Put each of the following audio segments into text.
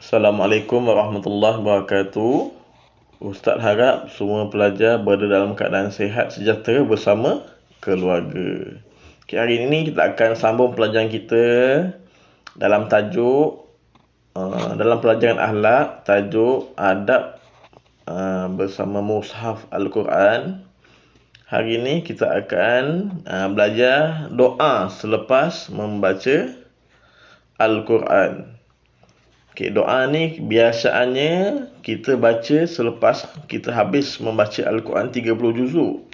Assalamualaikum warahmatullahi wabarakatuh. Ustaz harap semua pelajar berada dalam keadaan sihat sejahtera bersama keluarga. Okay, hari ini kita akan sambung pelajaran kita dalam tajuk dalam pelajaran akhlak, tajuk adab bersama mushaf Al-Quran. Hari ini kita akan belajar doa selepas membaca Al-Quran. Okay, doa ni biasaannya kita baca selepas kita habis membaca Al-Quran 30 juzuk.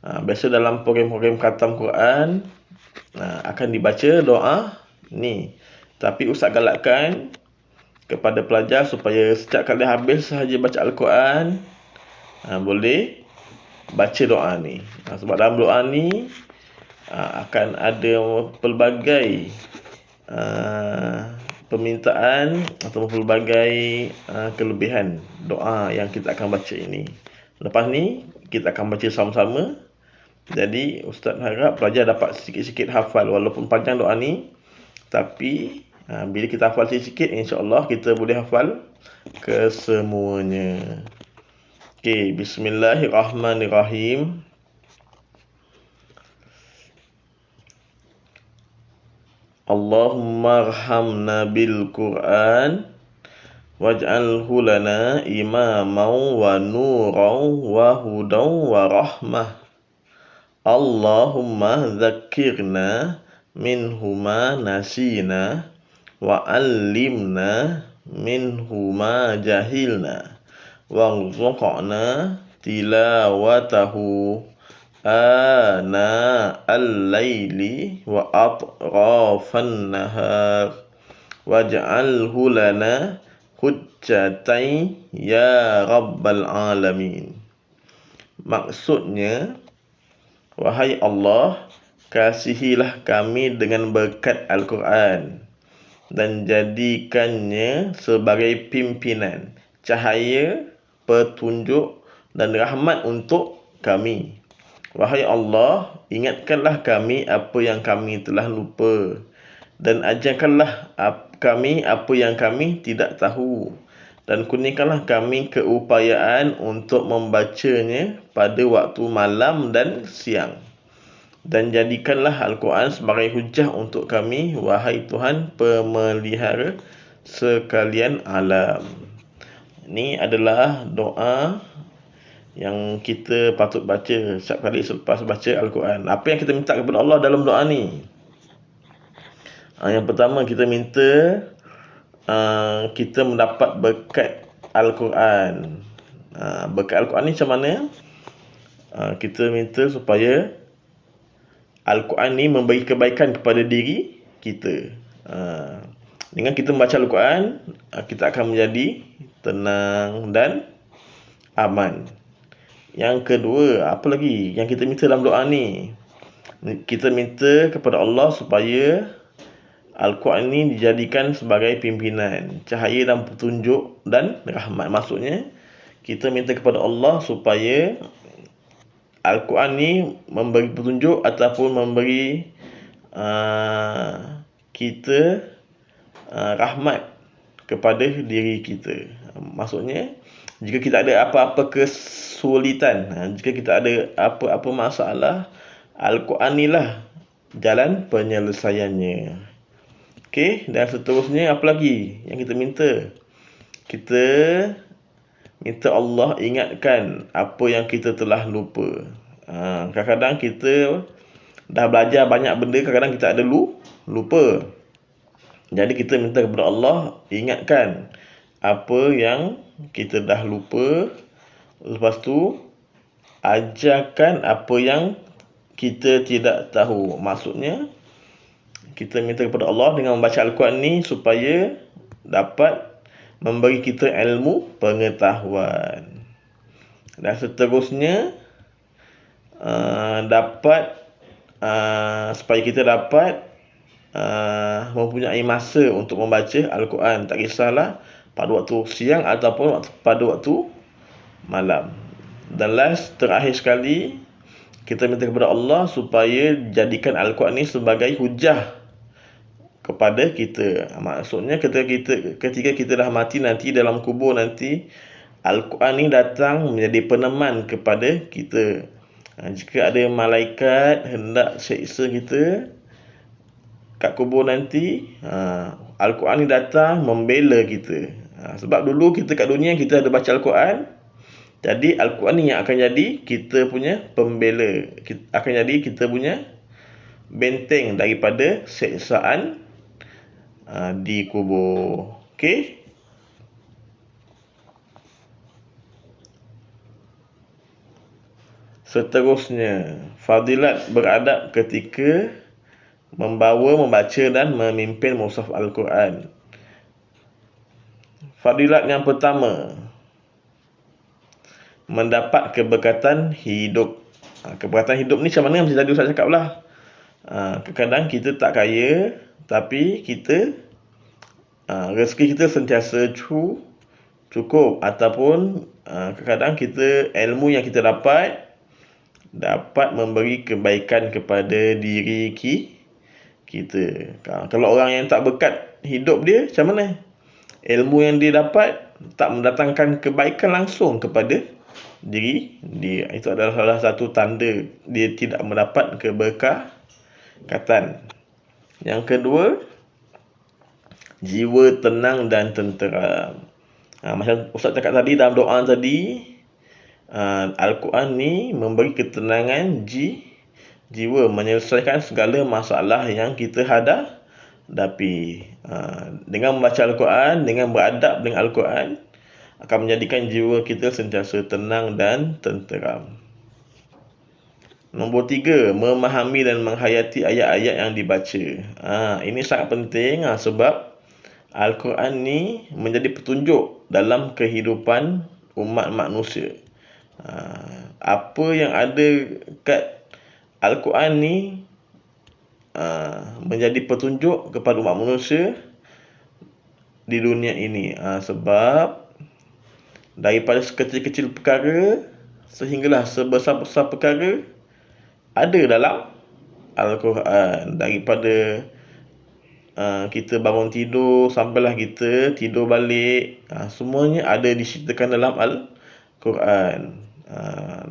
Biasa dalam program-program khatam Quran akan dibaca doa ni. Tapi Ustaz galakkan kepada pelajar supaya setiap kali habis sahaja baca Al-Quran, boleh baca doa ni. Sebab dalam doa ni akan ada pelbagai permintaan atau pelbagai kelebihan doa yang kita akan baca ini. Lepas ni kita akan baca sama-sama. Jadi Ustaz harap pelajar dapat sikit-sikit hafal walaupun panjang doa ni. Tapi bila kita hafal sikit-sikit, insya-Allah kita boleh hafal kesemuanya. Okey, bismillahirrahmanirrahim. Allahumma arhamna bil Qur'an waj'alhu lana imaman wa nuran wa hudan wa rahmah. Allahumma dzakkirna minhu ma nasina wa 'allimna minhu ma jahilna warzuqna tilawatahu ana al-laili wa atrafan nahar waj'alhu lana hujjatai ya rabbal alamin. Maksudnya, wahai Allah, kasihilah kami dengan berkat Al-Quran dan jadikannya sebagai pimpinan, cahaya, petunjuk dan rahmat untuk kami. Wahai Allah, ingatkanlah kami apa yang kami telah lupa dan ajarkanlah kami apa yang kami tidak tahu, dan kurniakanlah kami keupayaan untuk membacanya pada waktu malam dan siang, dan jadikanlah Al-Quran sebagai hujah untuk kami, wahai Tuhan pemelihara sekalian alam. Ini adalah doa yang kita patut baca setiap kali selepas baca Al-Quran. Apa yang kita minta kepada Allah dalam doa ni? Yang pertama, kita minta kita mendapat berkat Al-Quran. Berkat Al-Quran ni macam mana? Kita minta supaya Al-Quran ni memberi kebaikan kepada diri kita. Dengan kita membaca Al-Quran, kita akan menjadi tenang dan aman. Yang kedua, apa lagi yang kita minta dalam doa ni? Kita minta kepada Allah supaya Al-Quran ni dijadikan sebagai pimpinan, cahaya dan petunjuk dan rahmat. Maksudnya, kita minta kepada Allah supaya Al-Quran ni memberi petunjuk ataupun memberi kita rahmat kepada diri kita. Maksudnya, jika kita ada apa-apa kesulitan, jika kita ada apa-apa masalah, Al-Quran ni lah jalan penyelesaiannya. Okey, dan seterusnya apa lagi yang kita minta? Kita minta Allah ingatkan apa yang kita telah lupa. Kadang-kadang kita dah belajar banyak benda, kadang-kadang kita ada lupa. Jadi kita minta kepada Allah ingatkan apa yang kita dah lupa. Lepas tu ajarkan apa yang kita tidak tahu. Maksudnya, kita minta kepada Allah dengan membaca Al-Quran ni supaya dapat memberi kita ilmu pengetahuan. Dan seterusnya, supaya kita dapat mempunyai masa untuk membaca Al-Quran. Tak kisahlah pada waktu siang ataupun pada waktu malam. Dan terakhir sekali, kita minta kepada Allah supaya jadikan Al-Quran ni sebagai hujah kepada kita. Maksudnya ketika kita dah mati nanti dalam kubur nanti, Al-Quran ni datang menjadi peneman kepada kita. Jika ada malaikat hendak seksa kita kat kubur nanti, Al-Quran ni datang membela kita. Sebab dulu kita kat dunia kita ada baca Al-Quran, jadi Al-Quran ni yang akan jadi kita punya pembela, akan jadi kita punya benteng daripada seksaan di kubur. Okey. Seterusnya, fadilat beradab ketika membaca dan memimpin mushaf Al-Quran. Fadilat yang pertama, mendapat keberkatan hidup. Keberkatan hidup ni macam mana? Macam tadi Ustaz cakap lah. Kadang-kadang kita tak kaya, tapi kita rezeki kita sentiasa cukup. Ataupun kadang-kadang kita, ilmu yang kita dapat memberi kebaikan kepada diri kita. Kalau orang yang tak berkat hidup dia, macam mana? Ilmu yang dia dapat tak mendatangkan kebaikan langsung kepada diri dia. Itu adalah salah satu tanda dia tidak mendapat keberkatan. Yang kedua, jiwa tenang dan tenteram. Macam Ustaz cakap tadi dalam doa tadi, Al-Quran ni memberi ketenangan jiwa, menyelesaikan segala masalah yang kita hadapi. Dengan membaca Al-Quran, dengan beradab dengan Al-Quran, akan menjadikan jiwa kita sentiasa tenang dan tenteram. Nombor 3, memahami dan menghayati ayat-ayat yang dibaca. Ini sangat penting sebab Al-Quran ni menjadi petunjuk dalam kehidupan umat manusia. Apa yang ada kat Al-Quran ni menjadi petunjuk kepada umat manusia di dunia ini. Sebab daripada sekecil-kecil perkara sehinggalah sebesar-besar perkara ada dalam Al-Quran. Daripada kita bangun tidur sampailah kita tidur balik, semuanya ada diceritakan dalam Al-Quran.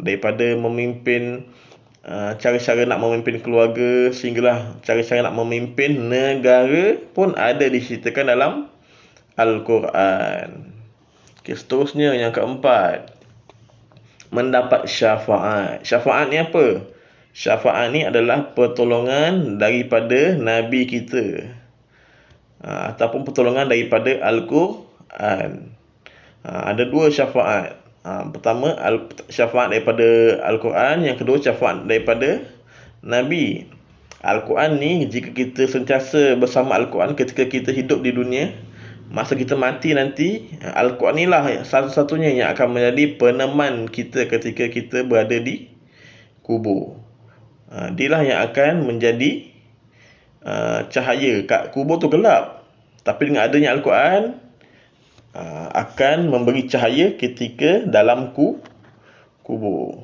Daripada memimpin, cara-cara nak memimpin keluarga, sehinggalah cara-cara nak memimpin negara pun ada diceritakan dalam Al-Quran. Seterusnya, yang keempat, mendapat syafaat. Syafaat ni apa? Syafaat ni adalah pertolongan daripada Nabi kita, ataupun pertolongan daripada Al-Quran. Ada dua syafaat. Pertama, syafaat daripada Al-Quran. Yang kedua, syafaat daripada Nabi. Al-Quran ni, jika kita sentiasa bersama Al-Quran ketika kita hidup di dunia, masa kita mati nanti, Al-Quran ni lah satu-satunya yang akan menjadi peneman kita ketika kita berada di kubur. Dialah yang akan menjadi cahaya. Kat kubur tu gelap, tapi dengan adanya Al-Quran akan memberi cahaya ketika dalam kubur.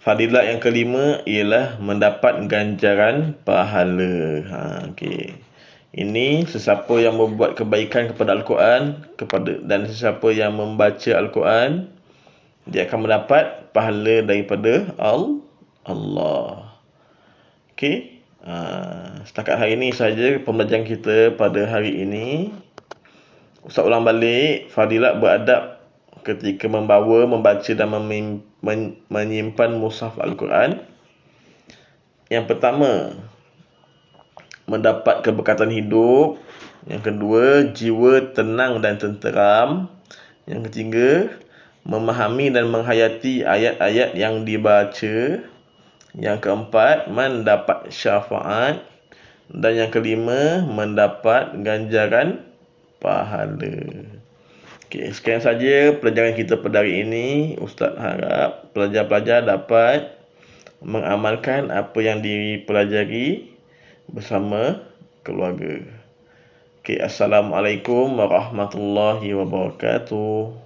Fadilat yang kelima ialah mendapat ganjaran pahala. Okey. Ini sesiapa yang membuat kebaikan kepada Al-Quran dan sesiapa yang membaca Al-Quran, dia akan mendapat pahala daripada Allah. Okey. Setakat hari ini sahaja pembelajaran kita pada hari ini. Ustaz ulang balik, fadilat beradab ketika membaca dan menyimpan mushaf Al-Quran. Yang pertama, mendapat keberkatan hidup. Yang kedua, jiwa tenang dan tenteram. Yang ketiga, memahami dan menghayati ayat-ayat yang dibaca. Yang keempat, mendapat syafaat. Dan yang kelima, mendapat ganjaran pahala. Okey, sekian saja pelajaran kita pada hari ini. Ustaz harap pelajar-pelajar dapat mengamalkan apa yang dipelajari bersama keluarga. Okey, Assalamualaikum warahmatullahi wabarakatuh.